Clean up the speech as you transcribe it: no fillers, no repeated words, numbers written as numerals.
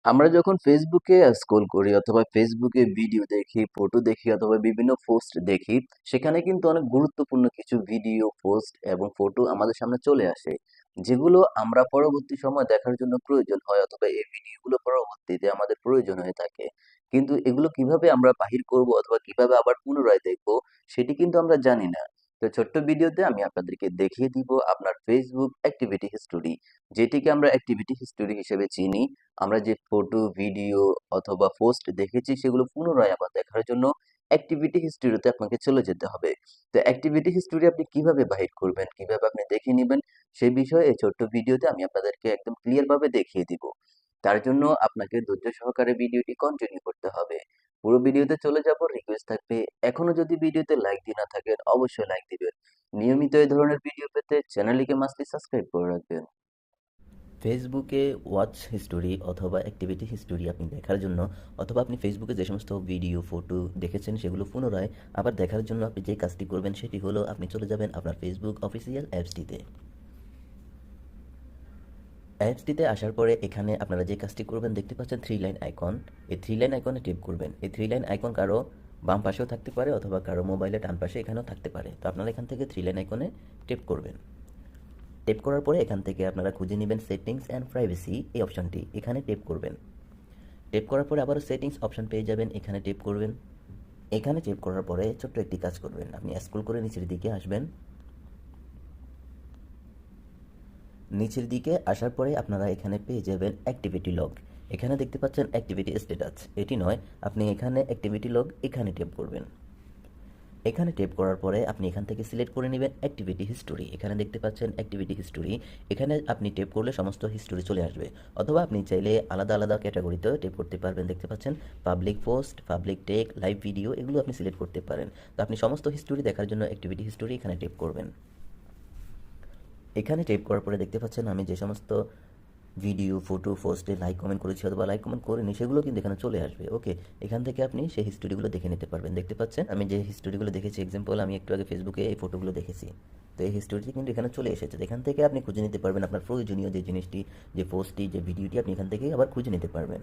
আমরা যখন ফেসবুকে স্ক্রল করি অথবা ফেসবুকে ভিডিও দেখি, ফটো দেখি অথবা বিভিন্ন পোস্ট দেখি, সেখানে কিন্তু অনেক গুরুত্বপূর্ণ কিছু ভিডিও, পোস্ট এবং ফটো আমাদের সামনে চলে আসে। যেগুলো আমরা পরবর্তী সময় দেখার জন্য প্রয়োজন হয় অথবা এই ভিডিওগুলো পরবর্তীতে আমাদের প্রয়োজন হয়ে থাকে। কিন্তু এগুলো কিভাবে আমরা বাহির করব অথবা কিভাবে আবার পুনরায় দেখবো সেটি কিন্তু আমরা জানি না। তো ছোট্ট ভিডিওতে আমি আপনাদেরকে দেখিয়ে দিব আপনার ফেসবুক অ্যাক্টিভিটি হিস্টোরি, যেটিকে আমরা অ্যাক্টিভিটি হিস্টোরি হিসেবে চিনি। আমরা যে ফটো, ভিডিও অথবা পোস্ট দেখেছি সেগুলো পুনরায় আবার দেখার জন্য অ্যাক্টিভিটি হিস্টোরিতে আপনাকে চলে যেতে হবে। তো অ্যাক্টিভিটি হিস্টোরি আপনি কিভাবে বাহির করবেন, কিভাবে আপনি দেখে নিবেন সেই বিষয়ে এই ছোট্ট ভিডিওতে আমি আপনাদেরকে একদম ক্লিয়ার ভাবে দেখিয়ে দিব। তার জন্য আপনাকে ধৈর্য সহকারে ভিডিওটি কন্টিনিউ করতে হবে। পুরো ভিডিওতে চলে যাব, রিকোয়েস্ট থাকবে এখনো যদি ভিডিওতে লাইক দিয়ে না থাকেন অবশ্যই লাইক দিবেন। নিয়মিত এই ধরনের ভিডিও পেতে চ্যানেলটিকে মাস্টলি সাবস্ক্রাইব করে রাখবেন। ফেসবুকে ওয়াচ হিস্টোরি অথবা অ্যাক্টিভিটি হিস্টোরি আপনি দেখার জন্য অথবা আপনি ফেসবুকে যে সমস্ত ভিডিও ফটো দেখেছেন সেগুলো পুনরায় আবার দেখার জন্য আপনি যে কাজটি করবেন সেটি হলো আপনি চলে যাবেন আপনার ফেসবুক অফিসিয়াল অ্যাপসটিতে। অ্যাপসটিতে আসার পরে এখানে আপনারা যে কাজটি করবেন দেখতে পাচ্ছেন থ্রি লাইন আইকন। এই থ্রি লাইন আইকনে টিপ করবেন। এই থ্রি লাইন আইকন কারো বাম পাশেও থাকতে পারে অথবা কারো মোবাইলে ডান পাশে এখানেও থাকতে পারে। তো আপনারা এখান থেকে থ্রি লাইন আইকনে টিপ করবেন। টেপ করার পরে এখান থেকে আপনারা খুঁজে নেবেন সেটিংস অ্যান্ড প্রাইভেসি, এই অপশানটি এখানে টেপ করবেন। টেপ করার পরে আবারও সেটিংস অপশান পেয়ে যাবেন, এখানে টেপ করবেন। এখানে টেপ করার পরে ছোট্ট একটি কাজ করবেন, আপনি স্ক্রল করে নিচের দিকে আসবেন। নিচের দিকে আসার পরে আপনারা এখানে পেয়ে যাবেন অ্যাক্টিভিটি লগ। এখানে দেখতে পাচ্ছেন অ্যাক্টিভিটি স্ট্যাটাস, এটি নয়, আপনি এখানে অ্যাক্টিভিটি লগ এখানে টেপ করবেন। এখানে টেপ করার পরে আপনি এখান থেকে সিলেক্ট করে নেবেন অ্যাক্টিভিটি হিস্টোরি। এখানে দেখতে পাচ্ছেন অ্যাক্টিভিটি হিস্টোরি, এখানে আপনি টেপ করলে সমস্ত হিস্টোরি চলে আসবে। অথবা আপনি চাইলে আলাদা আলাদা ক্যাটাগরিতেও টেপ করতে পারবেন। দেখতে পাচ্ছেন পাবলিক পোস্ট, পাবলিক টেক, লাইভ ভিডিও, এগুলো আপনি সিলেক্ট করতে পারেন। তো আপনি সমস্ত হিস্টোরি দেখার জন্য অ্যাক্টিভিটি হিস্টোরি এখানে টেপ করবেন। এখানে টেপ করার পরে দেখতে পাচ্ছেন আমি যে সমস্ত ভিডিও, ফটো, পোস্টে লাইক কমেন্ট করেছি অথবা লাইক কমেন্ট করিনি সেগুলো কিন্তু এখানে চলে আসবে। ওকে, এখান থেকে আপনি সেই হিস্টোরিগুলো দেখে নিতে পারবেন। দেখতে পাচ্ছেন আমি যে হিস্টোরিগুলো দেখেছি, এক্সাম্পল আমি একটু আগে ফেসবুকে এই ফটোগুলো দেখেছি। তো এই হিস্টোরিটি কিন্তু এখানে চলে এসেছে। এখান থেকে আপনি খুঁজে নিতে পারবেন আপনার প্রয়োজনীয় যে জিনিসটি, যে পোস্টটি, যে ভিডিওটি আপনি এখান থেকে আবার খুঁজে নিতে পারবেন।